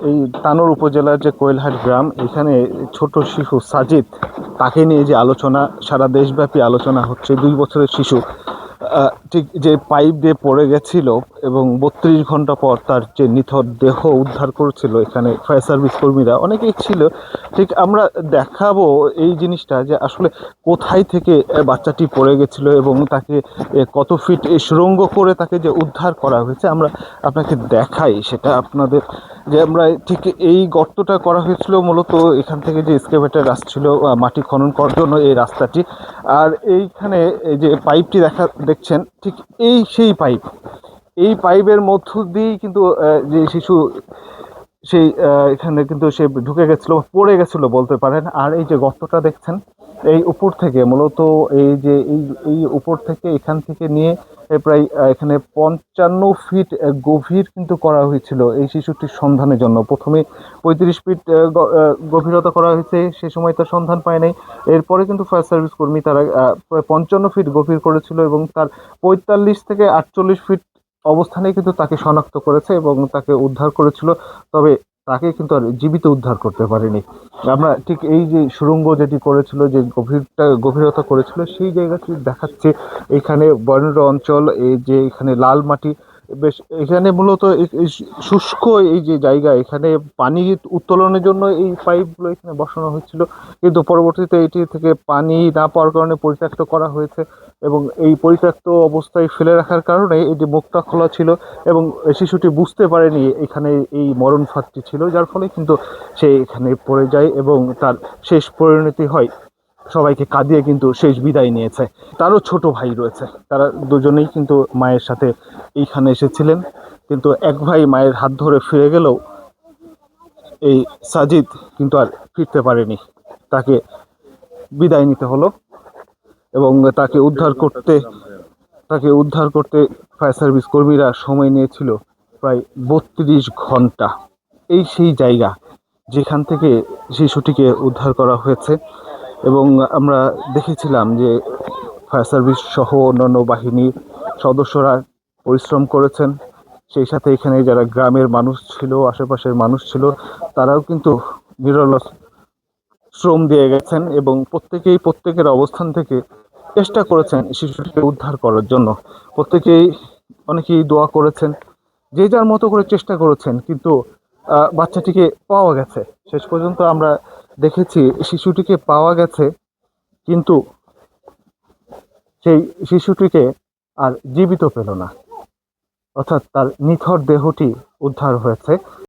এই তানোর উপজেলার যে কোয়েলহাট গ্রাম, এখানে ছোট শিশু সাজিদ, তাকে নিয়ে যে আলোচনা সারা দেশব্যাপী আলোচনা হচ্ছে। 2 বছরের শিশু ঠিক যে পাইপ দিয়ে পড়ে গেছিল এবং 32 ঘন্টা পর তার যে নিথর দেহ উদ্ধার করেছিল এখানে ফায়ার সার্ভিস কর্মীরা, অনেকেই ছিল। ঠিক আমরা দেখাবো এই জিনিসটা যে আসলে কোথায় থেকে বাচ্চাটি পড়ে গেছিল এবং তাকে কত ফিট সুড়ঙ্গ করে তাকে যে উদ্ধার করা হয়েছে, আমরা আপনাকে দেখাই সেটা আপনাদের। যে আমরা ঠিক এই গর্তটা করা হয়েছিল মূলত এখান থেকে যে এক্সকাভেটর আসছিল মাটি খনন করার জন্য এই রাস্তাটি। আর এইখানে এই যে পাইপটি দেখছেন, ঠিক সেই পাইপ, এই পাইপের মধ্য দিয়েই কিন্তু যে শিশু সেই এখানে কিন্তু সে ঢুকে গেছিল, পড়ে গেছিল বলতে পারেন। আর এই যে গর্তটা দেখছেন, এই উপর থেকে মূলত এই যে এই উপর থেকে এখান থেকে নিয়ে প্রায় এখানে 55 ফিট গভীর কিন্তু করা হয়েছিল এই শিশুটির সন্ধানের জন্য। প্রথমে 35 ফিট গভীরতা করা হয়েছে, সে সময় তার সন্ধান পায় নাই। এরপরে কিন্তু ফায়ার সার্ভিস কর্মী তারা প্রায় 55 ফিট গভীর করেছিল এবং তার 45 থেকে 48 ফিট অবস্থানে কিন্তু তাকে শনাক্ত করেছে এবং তাকে উদ্ধার করেছিল। তবে তাকে কিন্তু আর জীবিত উদ্ধার করতে পারেনি। আমরা ঠিক এই যে সুড়ঙ্গ যেটি করেছিল, যে গভীরতা করেছিল, সেই জায়গাটি দেখাচ্ছে। এখানে বরেন্দ্র অঞ্চল, এই যে এখানে লাল মাটি, বেশ এখানে মূলত এই শুষ্ক এই যে জায়গা, এখানে পানি উত্তোলনের জন্য এই পাইপগুলো এখানে বসানো হয়েছিল, কিন্তু পরবর্তীতে এটি থেকে পানি না পাওয়ার কারণে পরিত্যক্ত করা হয়েছে এবং এই পরিত্যক্ত অবস্থায় ফেলে রাখার কারণে এই যে মুখটা খোলা ছিল এবং শিশুটি বুঝতে পারেনি এখানে এই মরণ ফাঁদটি ছিল, যার ফলে কিন্তু সে এখানে পড়ে যায় এবং তার শেষ পরিণতি হয় সবাইকে কাঁদিয়ে কিন্তু শেষ বিদায় নিয়েছে। তারও ছোট ভাই রয়েছে, তারা দুজনেই কিন্তু মায়ের সাথে এইখানে এসেছিলেন, কিন্তু এক ভাই মায়ের হাত ধরে ফিরে গেলেও এই সাজিদ কিন্তু আর ফিরতে পারেনি, তাকে বিদায় নিতে হলো। এবং তাকে উদ্ধার করতে ফায়ার সার্ভিস কর্মীরা সময় নিয়েছিল প্রায় 32 ঘন্টা। এই সেই জায়গা যেখান থেকে শিশুটিকে উদ্ধার করা হয়েছে এবং আমরা দেখেছিলাম যে ফায়ার সার্ভিস সহ অন্যান্য বাহিনীর সদস্যরা পরিশ্রম করেছেন। সেই সাথে এখানে যারা গ্রামের মানুষ ছিল, আশেপাশের মানুষ ছিল, তারাও কিন্তু নিরলস শ্রম দিয়ে গেছেন এবং প্রত্যেকের অবস্থান থেকে চেষ্টা করেছেন শিশুটিকে উদ্ধার করার জন্য। অনেকেই দোয়া করেছেন, যে যার মতো করে চেষ্টা করেছেন, কিন্তু বাচ্চাটিকে পাওয়া গেছে। শেষ পর্যন্ত আমরা দেখেছি শিশুটিকে পাওয়া গেছে, কিন্তু সেই শিশুটিকে আর জীবিত পেল না, অর্থাৎ তার নিথর দেহটি উদ্ধার হয়েছে।